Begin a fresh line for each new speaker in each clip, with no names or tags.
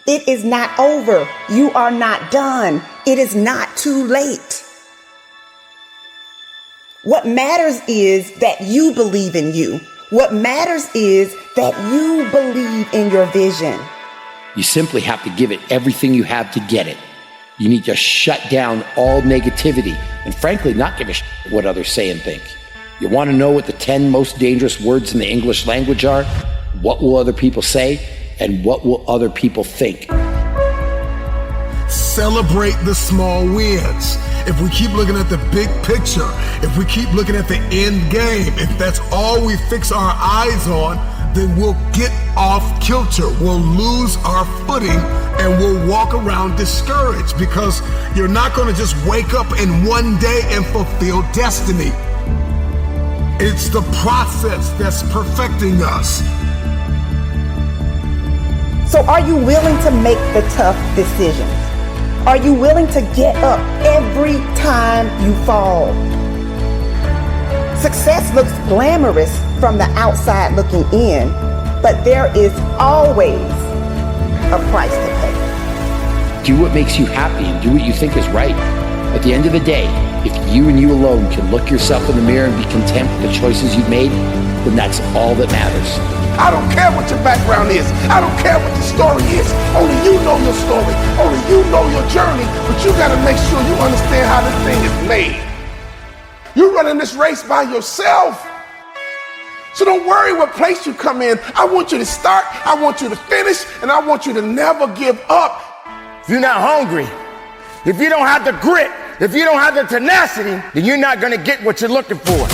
It is not over. You are not done. It is not too late. What matters is that you believe in you. What matters is that you believe in your vision.
You simply have to give it everything you have to get it. You need to shut down all negativity and frankly, not give a shit what others say and think. You want to know what the 10 most dangerous words in the English language are? What will other people say? And what will other people think?
Celebrate the small wins. If we keep looking at the big picture, if we keep looking at the end game, if that's all we fix our eyes on, then we'll get off kilter. We'll lose our footing and we'll walk around discouraged because you're not going to just wake up in one day and fulfill destiny. It's the process that's perfecting us.
So are you willing to make the tough decisions? Are you willing to get up every time you fall? Success looks glamorous from the outside looking in, but there is always a price to pay.
Do what makes you happy and do what you think is right. At the end of the day, if you and you alone can look yourself in the mirror and be content with the choices you've made, then that's all that matters.
I don't care what your background is. I don't care what the story is. Only you know your story. Only you know your journey. But you got to make sure you understand how this thing is made. You're running this race by yourself. So don't worry what place you come in. I want you to start, I want you to finish, and I want you to never give up.
If you're not hungry, if you don't have the grit, if you don't have the tenacity, then you're not going to get what you're looking for.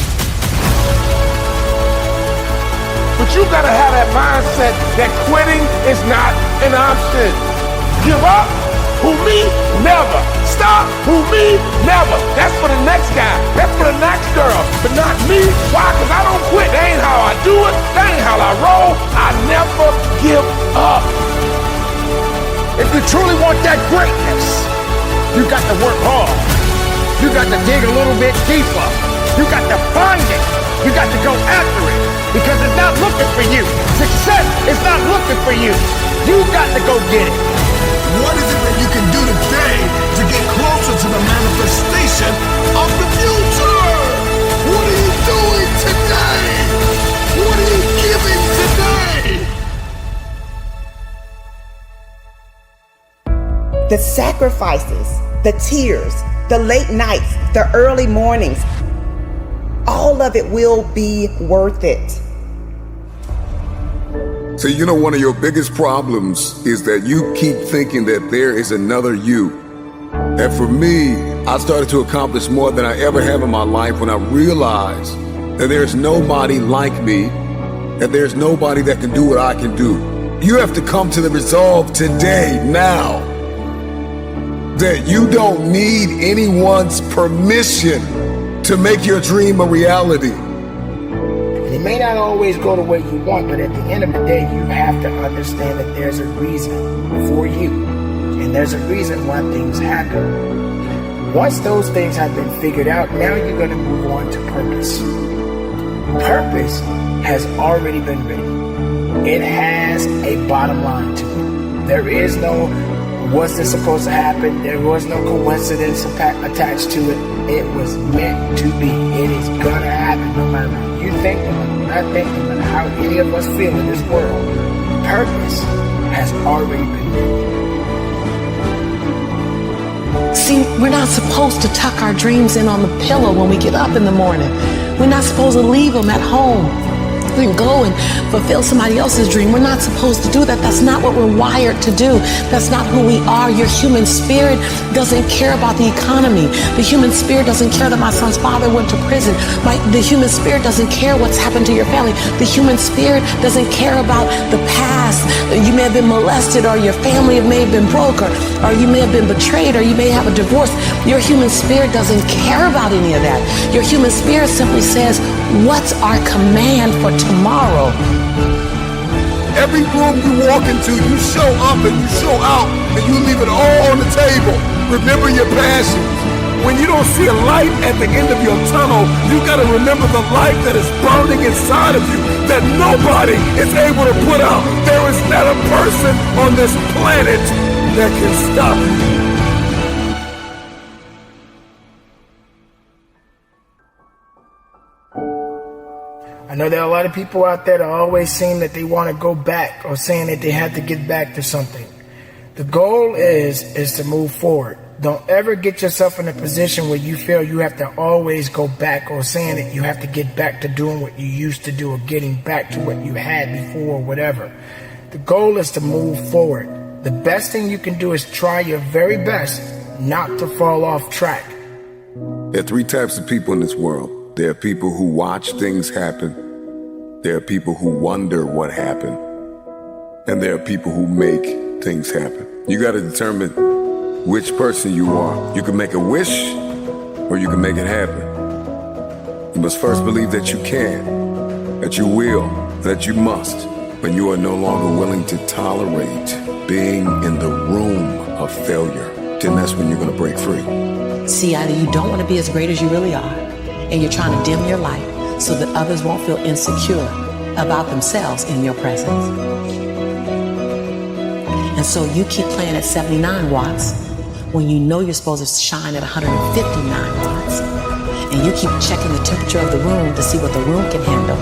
But you gotta have that mindset that quitting is not an option. Give up? Who me? Never. Stop? Who me? Never. That's for the next guy. That's for the next girl. But not me. Why? Because I don't quit. That ain't how I do it. That ain't how I roll. I never give up.
If you truly want that greatness, you got to work hard. You got to dig a little bit deeper. You got to find it. You got to go after it. Because it's not looking for you. Success is not looking for you. You got to go get it.
What is it that you can do today to get closer to the manifestation of the future? What are you doing today? What are you giving today?
The sacrifices, the tears, the late nights, the early mornings, all of it will be worth it.
So you know, one of your biggest problems is that you keep thinking that there is another you. And for me, I started to accomplish more than I ever have in my life when I realized that there's nobody like me and there's nobody that can do what I can do. You have to come to the resolve today, now, that you don't need anyone's permission to make your dream a reality.
It may not always go the way you want, but at the end of the day, you have to understand that there's a reason for you. And there's a reason why things happen. Once those things have been figured out, now you're going to move on to purpose. Purpose has already been written. It has a bottom line to it. There is no, was this supposed to happen? There was no coincidence attached to it. It was meant to be. It is going to happen no matter what you think, no matter what I think, no matter how any of us feel in this world. Purpose has already been written.
See, we're not supposed to tuck our dreams in on the pillow when we get up in the morning. We're not supposed to leave them at home and go and fulfill somebody else's dream. We're not supposed to do that. That's not what we're wired to do. That's not who we are. Your human spirit doesn't care about the economy. The human spirit doesn't care that my son's father went to prison. The human spirit doesn't care what's happened to your family. The human spirit doesn't care about the past. You may have been molested, or your family may have been broke, or you may have been betrayed, or you may have a divorce. Your human spirit doesn't care about any of that. Your human spirit simply says, what's our command for tomorrow?
Every room you walk into, you show up and you show out, and you leave it all on the table. Remember your passions.
when you don't see a light at the end of your tunnel, you got to remember the light that is burning inside of you that nobody is able to put out. There is not a person on this planet that can stop you.
I know there are a lot of people out there that always seem that they want to go back or saying that they have to get back to something. The goal is to move forward. Don't ever get yourself in a position where you feel you have to always go back or saying that you have to get back to doing what you used to do or getting back to what you had before or whatever. The goal is to move forward. The best thing you can do is try your very best not to fall off track.
There are three types of people in this world. There are people who watch things happen. There are people who wonder what happened. And there are people who make things happen. You got to determine which person you are. You can make a wish or you can make it happen. You must first believe that you can, that you will, that you must, but you are no longer willing to tolerate being in the room of failure. Then that's when you're going to break free.
See, either you don't want to be as great as you really are, and you're trying to dim your light so that others won't feel insecure about themselves in your presence. And so you keep playing at 79 watts when you know you're supposed to shine at 159 watts. And you keep checking the temperature of the room to see what the room can handle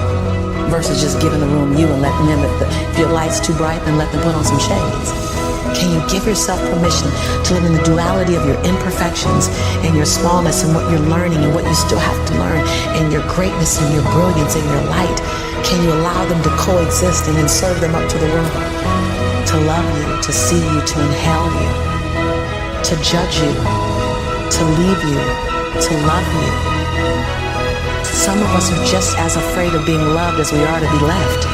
versus just giving the room you and letting them, if your light's too bright, then let them put on some shades. Can you give yourself permission to live in the duality of your imperfections and your smallness and what you're learning and what you still have to learn and your greatness and your brilliance and your light? Can you allow them to coexist and then serve them up to the world? To love you, to see you, to inhale you, to judge you, to leave you, to love you. Some of us are just as afraid of being loved as we are to be left.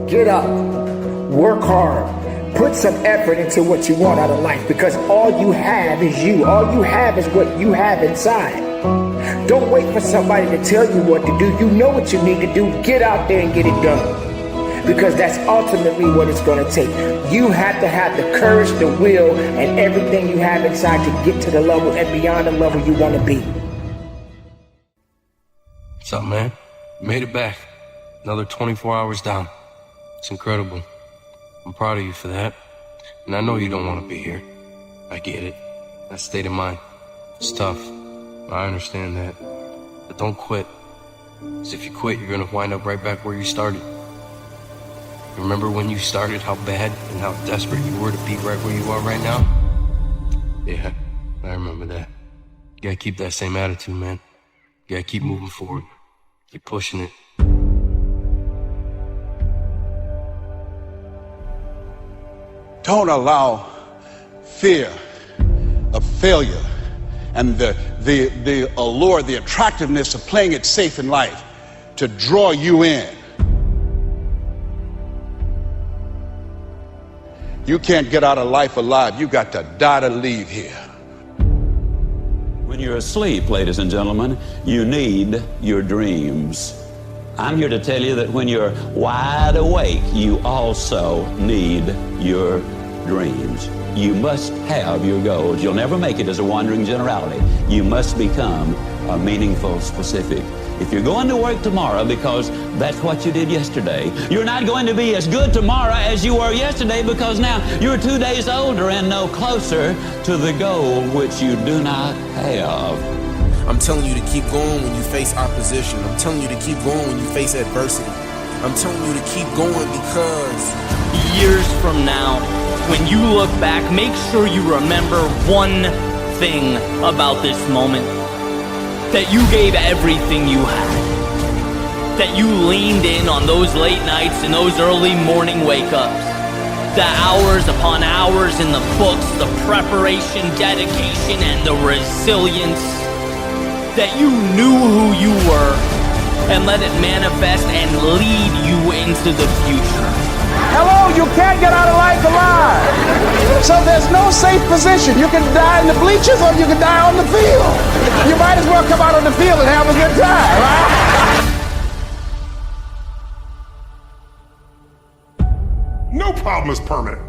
Get up, work hard, put some effort into what you want out of life, because all you have is you. All you have is what you have inside. Don't wait for somebody to tell you what to do. You know what you need to do. Get out there and get it done, because that's ultimately what it's going to take. You have to have the courage, the will, and everything you have inside to get to the level and beyond the level you want to be.
What's up, man? Made it back. Another 24 hours down. It's incredible. I'm proud of you for that. And I know you don't want to be here. I get it. That state of mind. It's tough. I understand that. But don't quit. Because if you quit, you're going to wind up right back where you started. Remember when you started, how bad and how desperate you were to be right where you are right now? Yeah, I remember that. You gotta keep that same attitude, man. You gotta keep moving forward. Keep pushing it.
Don't allow fear of failure and the allure, the attractiveness of playing it safe in life to draw you in. You can't get out of life alive. You got to die to leave here.
When you're asleep, ladies and gentlemen, you need your dreams. I'm here to tell you that when you're wide awake, you also need your dreams. You must have your goals. You'll never make it as a wandering generality. You must become a meaningful specific. If you're going to work tomorrow because that's what you did yesterday, you're not going to be as good tomorrow as you were yesterday, because now you're 2 days older and no closer to the goal which you do not have.
I'm telling you to keep going when you face opposition. I'm telling you to keep going when you face adversity. I'm telling you to keep going because
years from now, when you look back, make sure you remember one thing about this moment. That you gave everything you had. That you leaned in on those late nights and those early morning wake-ups. The hours upon hours in the books, the preparation, dedication, and the resilience. That you knew who you were and let it manifest and lead you into the future.
Hello, you can't get out of life alive. So there's no safe position. You can die in the bleachers or you can die on the field. You might as well come out on the field and have a good time, right?
No problem is permanent.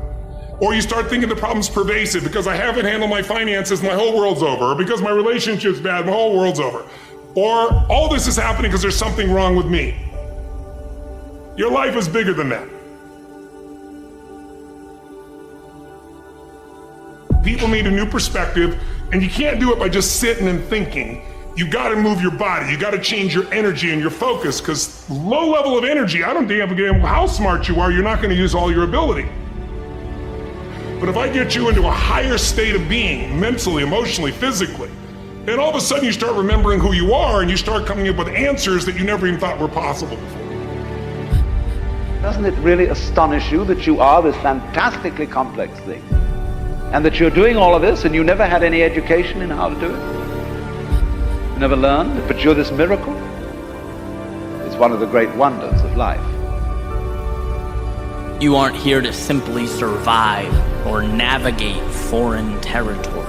Or you start thinking the problem's pervasive because I haven't handled my finances, my whole world's over. Or because my relationship's bad, my whole world's over. Or all this is happening because there's something wrong with me. Your life is bigger than that. People need a new perspective, and you can't do it by just sitting and thinking. You gotta move your body, you gotta change your energy and your focus, because low level of energy, I don't give a damn how smart you are, you're not gonna use all your ability. But if I get you into a higher state of being, mentally, emotionally, physically, then all of a sudden you start remembering who you are and you start coming up with answers that you never even thought were possible before.
Doesn't it really astonish you that you are this fantastically complex thing? And that you're doing all of this and you never had any education in how to do it? You never learned, but you're this miracle? It's one of the great wonders of life.
You aren't here to simply survive or navigate foreign territory.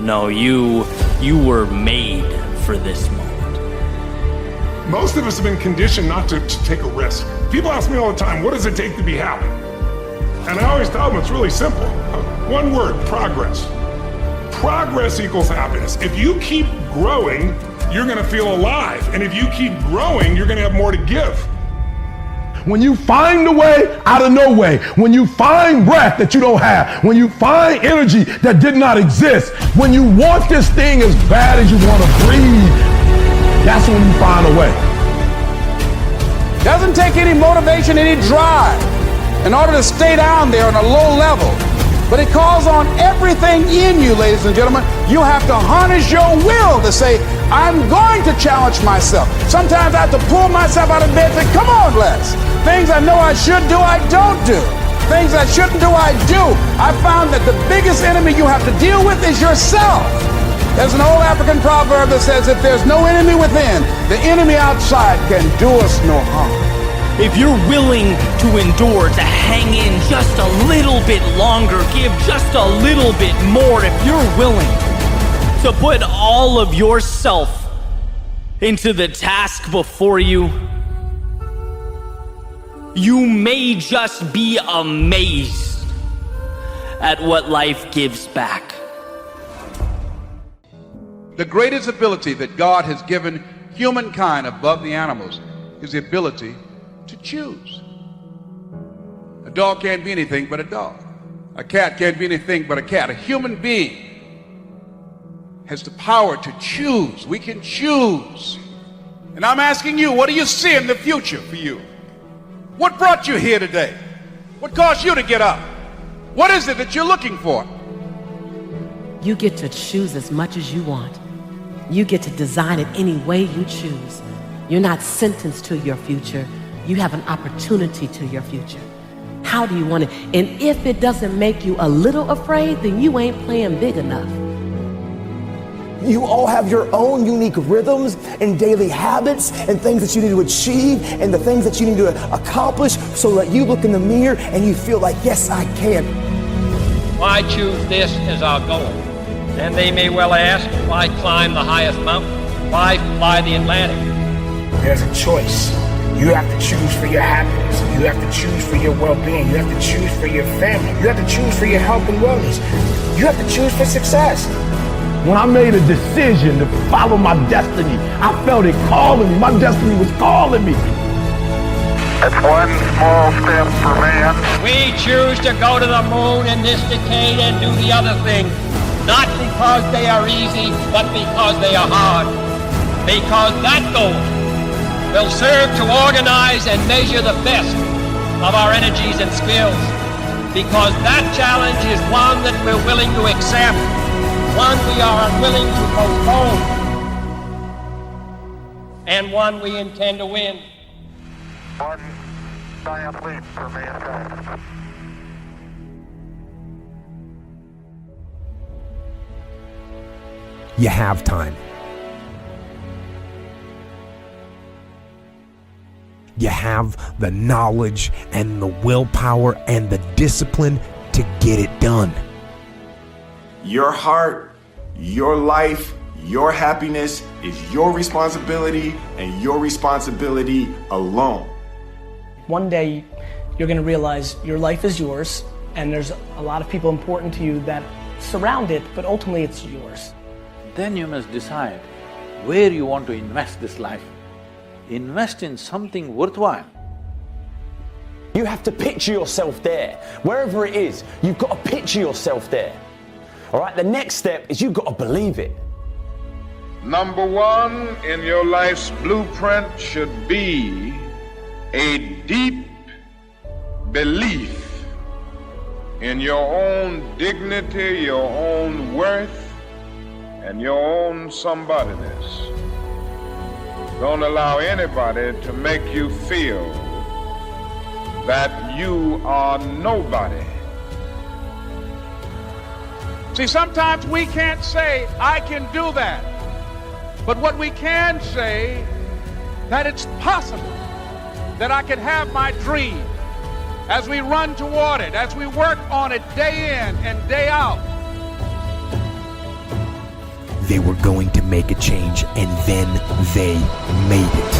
No, you were made for this moment.
Most of us have been conditioned not to take a risk. People ask me all the time, what does it take to be happy? And I always tell them it's really simple. One word, progress. Progress equals happiness. If you keep growing, you're gonna feel alive. And if you keep growing, you're gonna have more to give.
When you find a way out of no way, when you find breath that you don't have, when you find energy that did not exist, when you want this thing as bad as you want to breathe, that's when you find a way.
Doesn't take any motivation, any drive in order to stay down there on a low level. But it calls on everything in you, ladies and gentlemen. You have to harness your will to say, I'm going to challenge myself. Sometimes I have to pull myself out of bed and say, come on, Les. Things I know I should do, I don't do. Things I shouldn't do, I do. I found that the biggest enemy you have to deal with is yourself. There's an old African proverb that says, if there's no enemy within, the enemy outside can do us no harm.
If you're willing to endure, to hang in just a little bit longer, give just a little bit more, if you're willing to put all of yourself into the task before you, you may just be amazed at what life gives back.
The greatest ability that God has given humankind above the animals is the ability to choose. A dog can't be anything but a dog. A cat can't be anything but a cat. A human being has the power to choose. We can choose. And I'm asking you, what do you see in the future for you? What brought you here today? What caused you to get up? What is it that you're looking for?
You get to choose as much as you want. You get to design it any way you choose. You're not sentenced to your future. You have an opportunity to your future. How do you want it? And if it doesn't make you a little afraid, then you ain't playing big enough.
You all have your own unique rhythms and daily habits and things that you need to achieve and the things that you need to accomplish so that you look in the mirror and you feel like, yes, I can.
Why choose this as our goal? And they may well ask, why climb the highest mountain? Why fly the Atlantic?
There's a choice. You have to choose for your happiness. You have to choose for your well-being. You have to choose for your family. You have to choose for your health and wellness. You have to choose for success.
When I made a decision to follow my destiny, I felt it calling me. My destiny was calling me.
It's one small step for man.
We choose to go to the moon in this decade and do the other thing, not because they are easy, but because they are hard. Because that goal will serve to organize and measure the best of our energies and skills. Because that challenge is one that we're willing to accept, one we are unwilling to postpone, and one we intend to win.
One giant leap for mankind.
You have time. You have the knowledge and the willpower and the discipline to get it done.
Your heart, your life, your happiness is your responsibility and your responsibility alone.
One day, you're going to realize your life is yours, and there's a lot of people important to you that surround it, but ultimately it's yours.
Then you must decide where you want to invest this life. Invest in something worthwhile.
You have to picture yourself there. Wherever it is, you've got to picture yourself there. All right, the next step is you've got to believe it.
Number one in your life's blueprint should be a deep belief in your own dignity, your own worth, and your own somebodyness. Don't allow anybody to make you feel that you are nobody.
See, sometimes we can't say, I can do that. But what we can say, that it's possible that I can have my dream as we run toward it, as we work on it day in and day out.
They were going to make a change, and then they made it.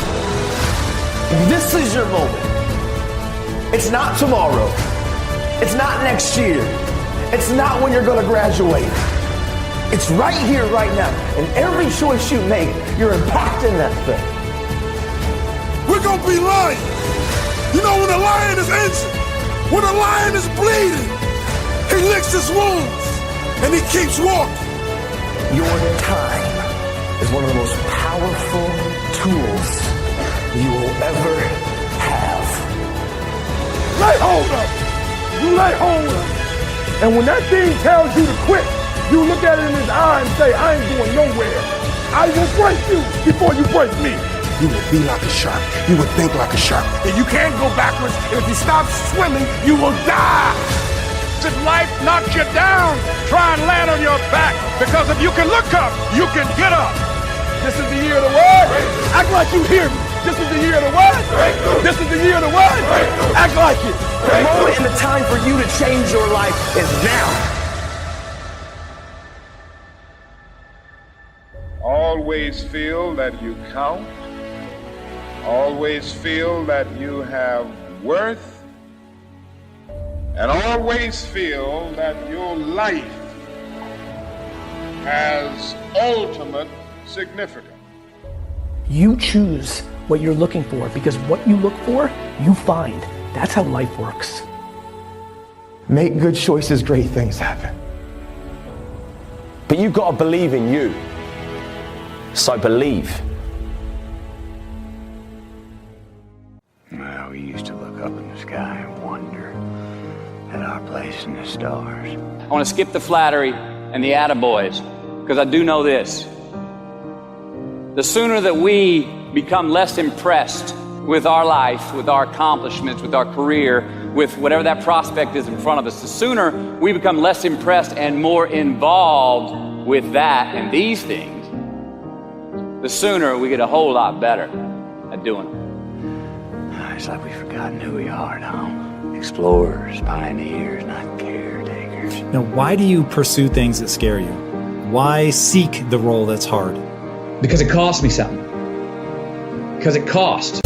This is your moment. It's not tomorrow. It's not next year. It's not when you're going to graduate. It's right here, right now. And every choice you make, you're impacting that thing.
We're going to be lions. You know, when a lion is injured, when a lion is bleeding, he licks his wounds and he keeps walking.
Your time is one of the most powerful tools you will ever have.
Lay hold of it. You lay hold of it. And when that thing tells you to quit, you look at it in his eye and say, I ain't going nowhere. I will break you before you break me. You will be like a shark. You will think like a shark. And you can't go backwards. And if you stop swimming, you will die.
If life knocks you down, try and land on your back. Because if you can look up, you can get up.
This is the year of the what? Act like you hear me. This is the year of the what? This is the year of the what? Act like it.
The moment and the time for you to change your life is now.
Always feel that you count. Always feel that you have worth. And always feel that your life has ultimate significance.
You choose what you're looking for, because what you look for, you find. That's how life works.
Make good choices, great things happen.
But you've got to believe in you. So believe.
Well, we used to look up in the sky and wonder at our place in the stars.
I want to skip the flattery and the attaboys, because I do know this. The sooner that we become less impressed with our life, with our accomplishments, with our career, with whatever that prospect is in front of us, the sooner we become less impressed and more involved with that and these things, the sooner we get a whole lot better at doing it.
It's like we've forgotten who we are now. Explorers, pioneers, not caretakers.
Now, why do you pursue things that scare you? Why seek the role that's hard?
Because it costs me something. Because it costs.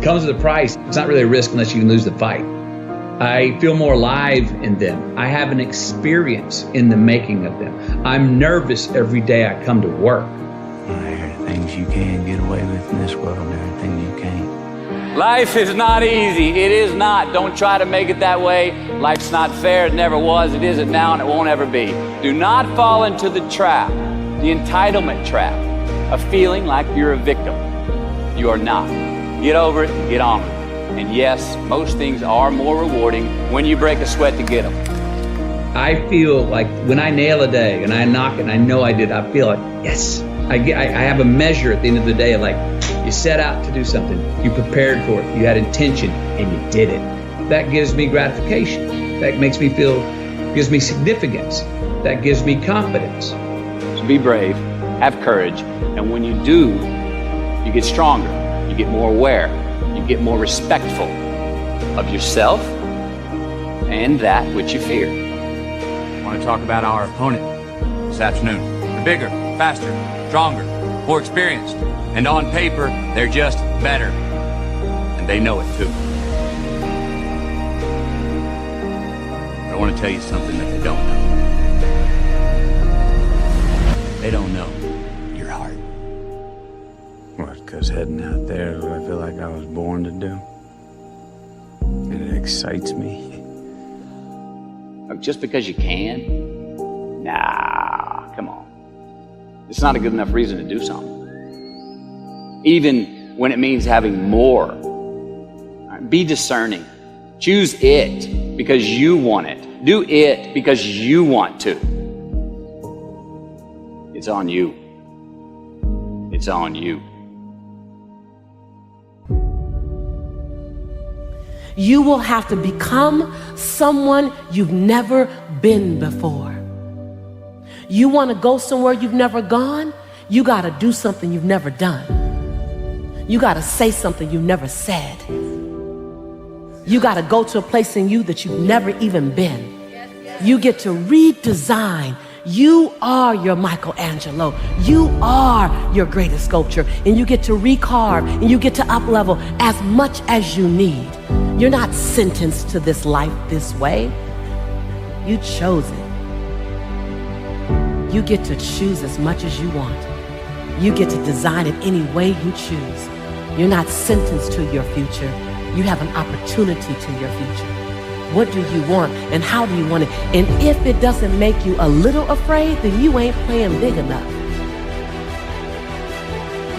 comes with a price. It's not really a risk unless you lose the fight. I feel more alive in them. I have an experience in the making of them. I'm nervous every day I come to work.
There are things you can get away with in this world, and there are things you can't.
Life is not easy. It is not. Don't try to make it that way. Life's not fair. It never was. It isn't now, and it won't ever be. Do not fall into the trap, the entitlement trap, of feeling like you're a victim. You are not. Get over it and get on with it. And yes, most things are more rewarding when you break a sweat to get them.
I feel like when I nail a day and I knock it and I know I did, I feel like, yes. I have a measure at the end of the day of like, you set out to do something, you prepared for it, you had intention, and you did it. That gives me gratification. That makes me feel, gives me significance. That gives me confidence.
So be brave, have courage, and when you do, you get stronger, you get more aware, you get more respectful of yourself and that which you fear.
I want to talk about our opponent this afternoon. They're bigger, faster, stronger, more experienced, and on paper, they're just better. And they know it too. But I want to tell you something that they don't know. They don't know your heart.
What, because heading out there is what I feel like I was born to do? And it excites me.
Just because you can? Nah, come on. It's not a good enough reason to do something. Even when it means having more. Be discerning. Choose it because you want it. Do it because you want to. It's on you. It's on you.
You will have to become someone you've never been before. You want to go somewhere you've never gone? You got to do something you've never done. You got to say something you've never said. You got to go to a place in you that you've never even been. You get to redesign. You are your Michelangelo. You are your greatest sculpture. And you get to recarve and you get to up-level as much as you need. You're not sentenced to this life this way. You chose it. You get to choose as much as you want. You get to design it any way you choose. You're not sentenced to your future. You have an opportunity to your future. What do you want and how do you want it? And if it doesn't make you a little afraid, then you ain't playing big enough.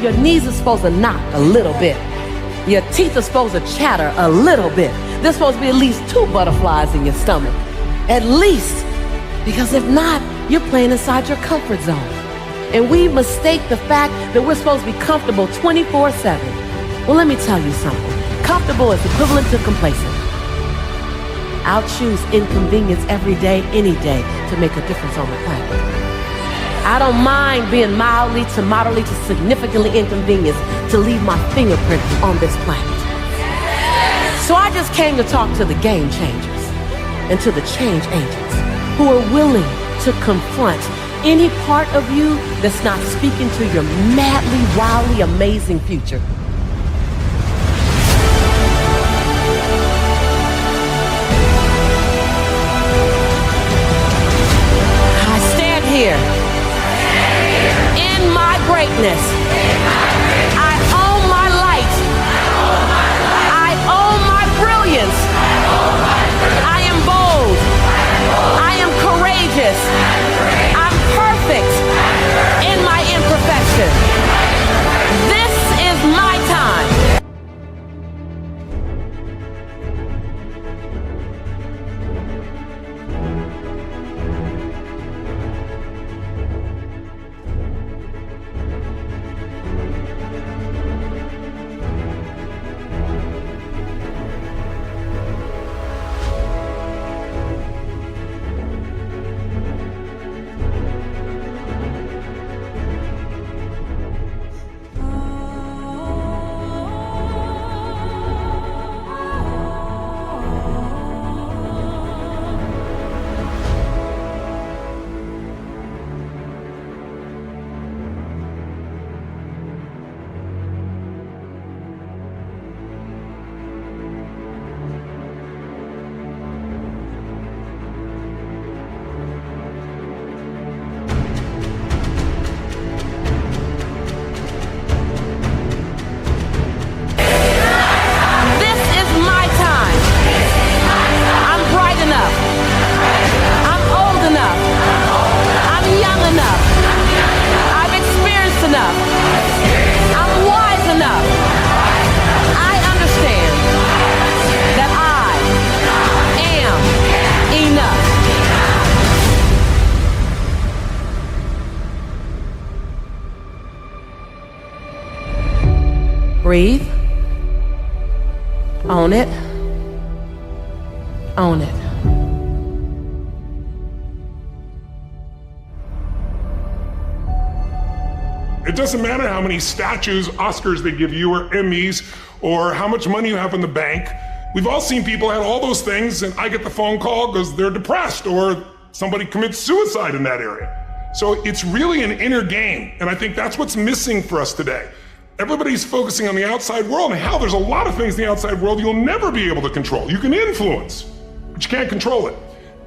Your knees are supposed to knock a little bit. Your teeth are supposed to chatter a little bit. There's supposed to be at least 2 butterflies in your stomach. At least. Because if not, you're playing inside your comfort zone. And we mistake the fact that we're supposed to be comfortable 24/7. Well, let me tell you something. Comfortable is equivalent to complacent. I'll choose inconvenience every day, any day, to make a difference on the planet. I don't mind being mildly to moderately to significantly inconvenienced to leave my fingerprint on this planet. So I just came to talk to the game changers and to the change agents who are willing to confront any part of you that's not speaking to your madly, wildly amazing future. I stand here in my greatness. I own my light. I own my brilliance. I am bold. I am courageous. I'm perfect in my imperfection. This is my time. Breathe. Own it. Own it.
It doesn't matter how many statues, Oscars they give you, or Emmys, or how much money you have in the bank. We've all seen people have all those things, and I get the phone call because they're depressed, or somebody commits suicide in that area. So it's really an inner game, and I think that's what's missing for us today. Everybody's focusing on the outside world, and there's a lot of things in the outside world you'll never be able to control. You can influence, but you can't control it.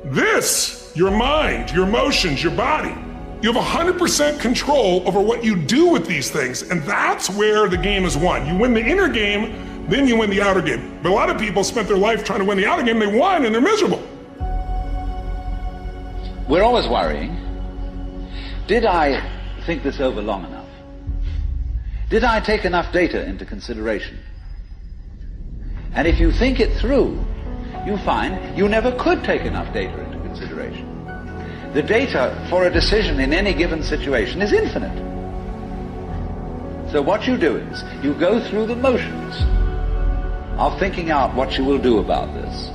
This, your mind, your emotions, your body, you have 100% control over what you do with these things, and that's where the game is won. You win the inner game, then you win the outer game. But a lot of people spent their life trying to win the outer game, they won, and they're miserable.
We're always worrying. Did I think this over long enough? Did I take enough data into consideration? And if you think it through, you find you never could take enough data into consideration. The data for a decision in any given situation is infinite. So what you do is you go through the motions of thinking out what you will do about this.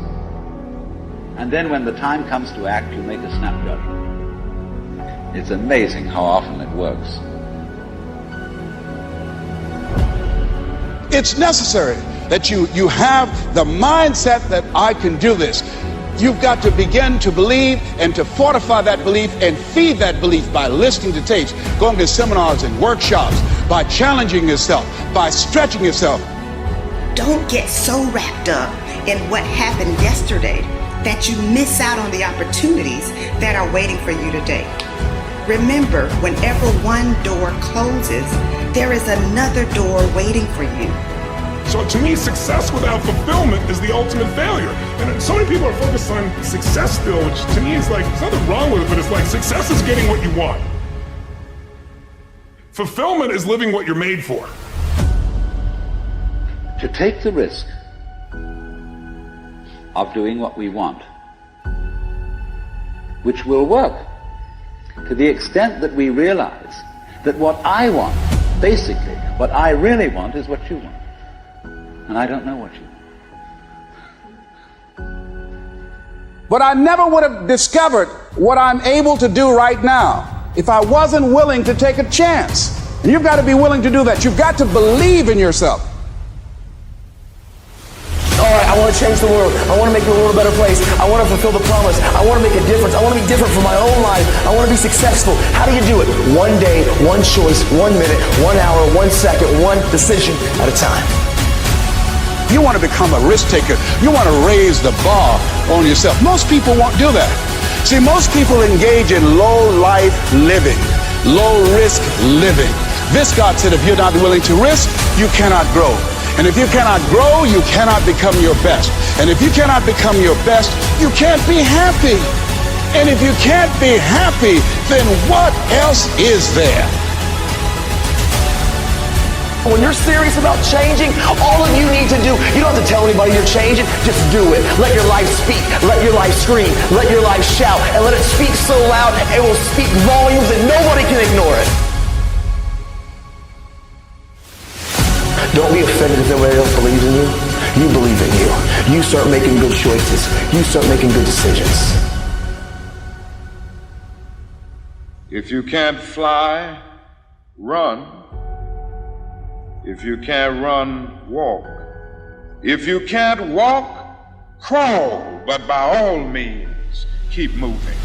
And then when the time comes to act, you make a snap judgment. It's amazing how often it works.
It's necessary that you have the mindset that I can do this. You've got to begin to believe and to fortify that belief and feed that belief by listening to tapes, going to seminars and workshops, by challenging yourself, by stretching yourself.
Don't get so wrapped up in what happened yesterday that you miss out on the opportunities that are waiting for you today. Remember, whenever one door closes, there is another door waiting for you.
So to me, success without fulfillment is the ultimate failure. And so many people are focused on success still, which to me is like, there's nothing wrong with it, but it's like success is getting what you want. Fulfillment is living what you're made for.
To take the risk of doing what we want, which will work to the extent that we realize that what I want, basically, what I really want is what you want. And I don't know what you want.
But I never would have discovered what I'm able to do right now if I wasn't willing to take a chance. And you've got to be willing to do that. You've got to believe in yourself.
All right, I want to change the world. I want to make the world a better place. I want to fulfill the promise. I want to make a difference. I want to be different for my own life. I want to be successful. How do you do it? One day, one choice, 1 minute, 1 hour, 1 second, one decision at a time.
You want to become a risk taker. You want to raise the bar on yourself. Most people won't do that. See, most people engage in low life living, low risk living. Viscott said if you're not willing to risk, you cannot grow. And if you cannot grow, you cannot become your best. And if you cannot become your best, you can't be happy. And if you can't be happy, then what else is there?
When you're serious about changing, all of you need to do, you don't have to tell anybody you're changing, just do it. Let your life speak, let your life scream, let your life shout, and let it speak so loud it will speak volumes that nobody can ignore it. Don't be offended if nobody else believes in you. You believe in you. You start making good choices. You start making good decisions.
If you can't fly, run. If you can't run, walk. If you can't walk, crawl. But by all means, keep moving.